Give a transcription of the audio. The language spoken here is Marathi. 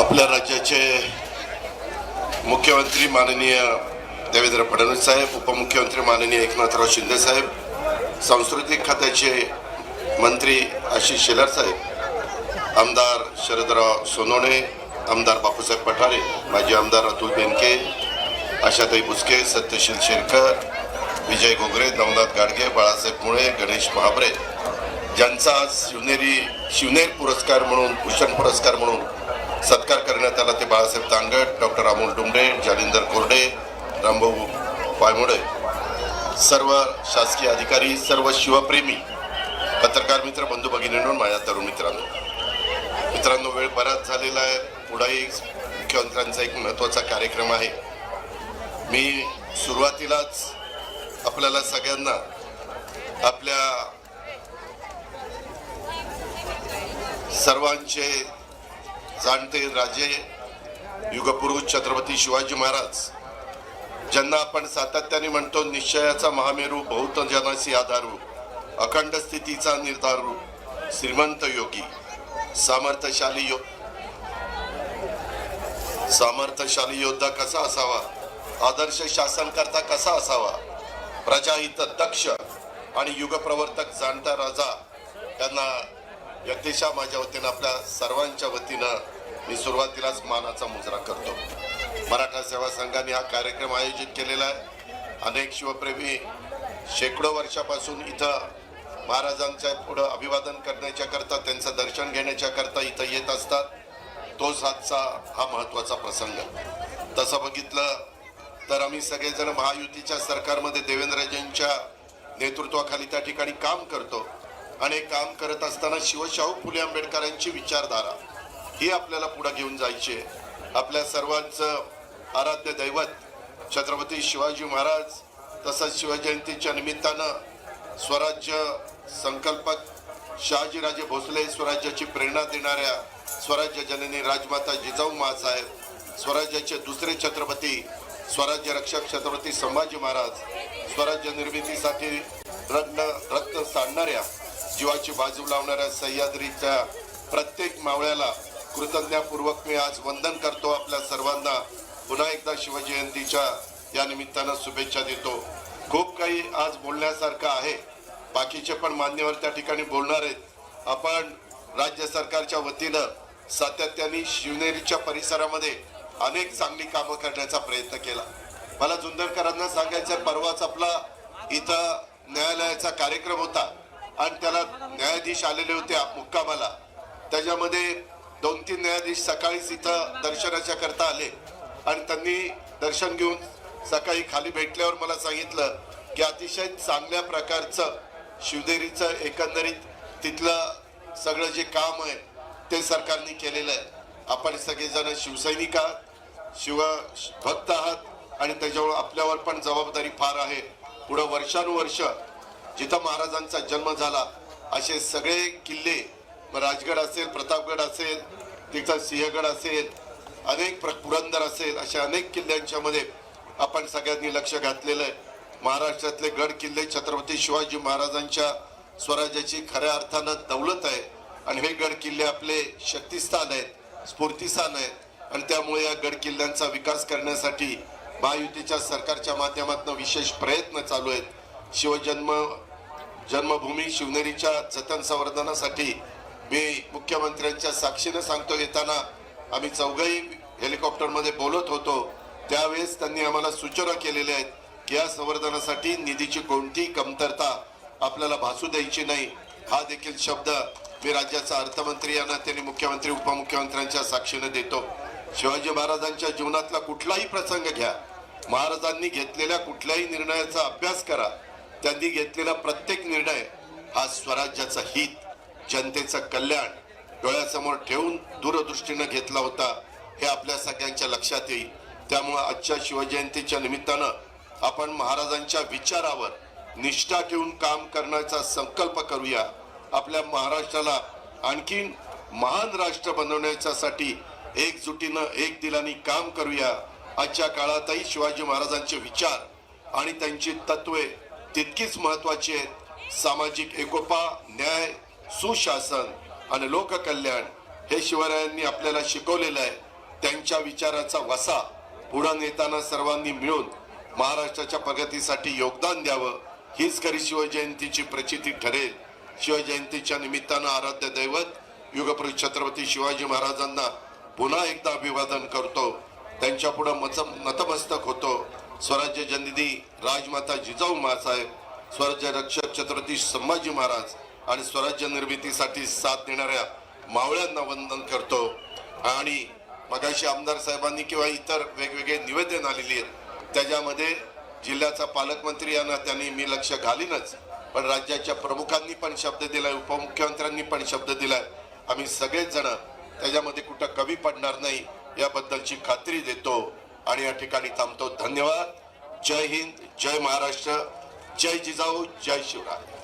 आपल्या राज्याचे मुख्यमंत्री माननीय देवेंद्र फडणवीस साहेब, उपमुख्यमंत्री माननीय एकनाथराव शिंदे साहेब, सांस्कृतिक खात्याचे मंत्री आशिष शेलार साहेब, आमदार शरदराव सोनवणे, आमदार बापूसाहेब पठारे, माजी आमदार अतुल बेनके, आशाताई बुचके, सत्यशील शेरकर, विजय घोगरे, नवनाथ गाडगे, बाळासाहेब मुळे, गणेश महाबरे, ज्यांचा आज शिवनेर पुरस्कार म्हणून, भूषण पुरस्कार म्हणून सत्कार करण्यात आला ते बाळासाहेब तांगट, डॉक्टर अमोल डुमरे, जालिंदर कोरडे, रामभाऊ पायमुडे, सर्व शासकीय अधिकारी, सर्व शिवप्रेमी पत्रकार मित्र, बंधू भगिनींनो, माझ्या तरुण मित्रांनो, वेळ बराच झालेला आहे. पुढे मुख्यमंत्र्यांचा एक महत्त्वाचा कार्यक्रम आहे. मी सुरुवातीलाच आपल्याला सगळ्यांना आपल्या सर्वांचे जाणते राजे, युगपुरुष छत्रपती शिवाजी महाराज, ज्यांना आपण सातत्याने म्हणतो निश्चयाचा महामेरू, बहुत जनासी आधारू, अखंड स्थितीचा निर्धारू, श्रीमंत योगी, सामर्थ्यशाली योद्धा कसा असावा, आदर्श शासनकर्ता कसा असावा, प्रजाहित दक्ष आणि युगप्रवर्तक जाणता राजा यांना व्यक्तिशः माझ्या वतीनं, आपल्या सर्वांच्या वतीनं मी सुरुवातीलाच मानाचा मुजरा करतो. मराठा सेवा संघाने हा कार्यक्रम आयोजित केलेला आहे. अनेक शिवप्रेमी शेकडो वर्षापासून इथं महाराजांच्या पुढं अभिवादन करण्याच्या करता, त्यांचं दर्शन घेण्याच्या करता इथं येत असतात. तोच आजचा हा महत्त्वाचा प्रसंग. तसं बघितलं तर आम्ही सगळेजण महायुतीच्या सरकारमध्ये देवेंद्रजींच्या नेतृत्वाखाली त्या ठिकाणी काम करतो आणि काम करत असताना शिवशाहू फुले आंबेडकरांची विचारधारा ही आपल्याला पुढे घेऊन जायची आहे. आपल्या सर्वांचं आराध्य दैवत छत्रपती शिवाजी महाराज, तसंच शिवजयंतीच्या निमित्तानं स्वराज्य संकल्पक शहाजीराजे भोसले, स्वराज्याची प्रेरणा देणाऱ्या स्वराज्य जननी राजमाता जिजाऊ माँसाहेब, स्वराज्याचे दुसरे छत्रपती, स्वराज्य रक्षक छत्रपती संभाजी महाराज, स्वराज्य निर्मितीसाठी रक्त सांडणाऱ्या, जीवाची बाजू लावणाऱ्या सह्याद्रीच्या प्रत्येक मावळ्याला कृतज्ञतापूर्वक मी आज वंदन करतो. आपल्या सर्वांना पुन्हा एकदा शिवजयंतीच्या या निमित्तानं शुभेच्छा देतो. खूप काही आज बोलण्यासारखं आहे. बाकीचे पण मान्यवर त्या ठिकाणी बोलणार आहेत. आपण राज्य सरकारच्या वतीनं सातत्याने शिवनेरीच्या परिसरामध्ये अनेक चांगली कामं करण्याचा प्रयत्न केला. मला जुन्नरकरांना सांगायचं, परवाच आपला इथं न्यायालयाचा कार्यक्रम होता आणि त्याला न्यायाधीश आलेले होते मुक्कामाला. त्याच्यामध्ये 2-3 न्यायाधीश सकाळीच इथं दर्शनाच्या करता आले आणि त्यांनी दर्शन घेऊन सकाळी खाली भेटल्यावर मला सांगितलं की अतिशय चांगल्या प्रकारचं शिवनेरीचं एकंदरीत तिथलं सगळं जे काम आहे ते सरकारने केलेलं आहे. आपण सगळेजण शिवसैनिक आहात, शिवभक्त आहात आणि त्याच्यावर आपल्यावर पण जबाबदारी फार आहे. पुढं वर्षानुवर्ष जिथं महाराजांचा जन्म झाला असे सगळे किल्ले, राजगड असेल, प्रतापगड असेल, तिथं सिंहगड असेल, अनेक पुरंदर असेल, अशा अनेक किल्ल्यांच्या मध्ये आपण सगळ्यांनी लक्ष घातलेलं आहे. महाराष्ट्रातले गड किल्ले छत्रपती शिवाजी महाराजांच्या स्वराज्याची खऱ्या अर्थानं दौलत आहे आणि हे गड किल्ले आपले शक्तिस्थान आहेत, स्फूर्तिस्थान आहेत आणि त्यामुळे या गड किल्ल्यांचा विकास करण्यासाठी महायुतीच्या सरकारच्या माध्यमातून विशेष प्रयत्न चालू आहेत. जन्मभूमी शिवनेरीच्या जतन संवर्धनासाठी मी मुख्यमंत्र्यांच्या साक्षीने सांगतो, येताना आम्ही चौघही हेलिकॉप्टरमध्ये बोलत होतो त्यावेळेस त्यांनी आम्हाला सूचना केलेल्या आहेत की या संवर्धनासाठी निधीची कोणतीही कमतरता आपल्याला भासू द्यायची नाही. हा देखील शब्द मी राज्याचा अर्थमंत्री यांना, त्यांनी मुख्यमंत्री उपमुख्यमंत्र्यांच्या साक्षीने देतो. शिवाजी महाराजांच्या जीवनातला कुठलाही प्रसंग घ्या, महाराजांनी घेतलेल्या कुठल्याही निर्णयाचा अभ्यास करा. त्यांनी घेतलेला प्रत्येक निर्णय हा स्वराज्याचं हित, जनतेचं कल्याण डोळ्यासमोर ठेवून दूरदृष्टीने घेतला होता. हे आपल्या सगळ्यांच्या लक्षात येईल. त्यामुळे आजच्या शिवजयंतीच्या निमित्तानं आपण महाराजांच्या विचारावर निष्ठा ठेवून काम करण्याचा संकल्प करूया. आपल्या महाराष्ट्राला आणखीन महान राष्ट्र बनवण्यासाठी एकजुटीनं एक दिलाने काम करूया. आजच्या काळातही शिवाजी महाराजांचे विचार आणि त्यांची तत्वे तितकीच महत्वाची आहेत. सामाजिक एकोपा, न्याय, सुशासन आणि लोककल्याण हे शिवरायांनी आपल्याला शिकवलेलं आहे. त्यांच्या विचाराचा वसा पुढे नेताना सर्वांनी मिळून महाराष्ट्राच्या प्रगतीसाठी योगदान द्यावं, हीच खरी शिवजयंतीची प्रचिती ठरेल. शिवजयंतीच्या निमित्तानं आराध्य दैवत युगपुरुष छत्रपती शिवाजी महाराजांना पुन्हा एकदा अभिवादन करतो, त्यांच्या पुढे नतमस्तक होतो. स्वराज्य जननी राजमाता जिजाऊ माँसाहेब, स्वराज्य रक्षक छत्रपती संभाजी महाराज आणि स्वराज्य निर्मितीसाठी साथ देणाऱ्या मावळ्यांना वंदन करतो. आणि मगाशी आमदार साहेबांनी किंवा इतर वेगवेगळे निवेदन आलेली आहेत, त्याच्यामध्ये जिल्ह्याचा पालकमंत्री यांना त्यांनी मी लक्ष घालीनच, पण राज्याच्या प्रमुखांनी पण शब्द दिलाय, उपमुख्यमंत्र्यांनी पण शब्द दिलाय. आम्ही सगळेच जण त्याच्यामध्ये कुठं कमी पडणार नाही याबद्दलची खात्री देतो आणि या ठिकाणी थांबतो. धन्यवाद. जय हिंद, जय महाराष्ट्र, जय जिजाऊ, जय शिवराय.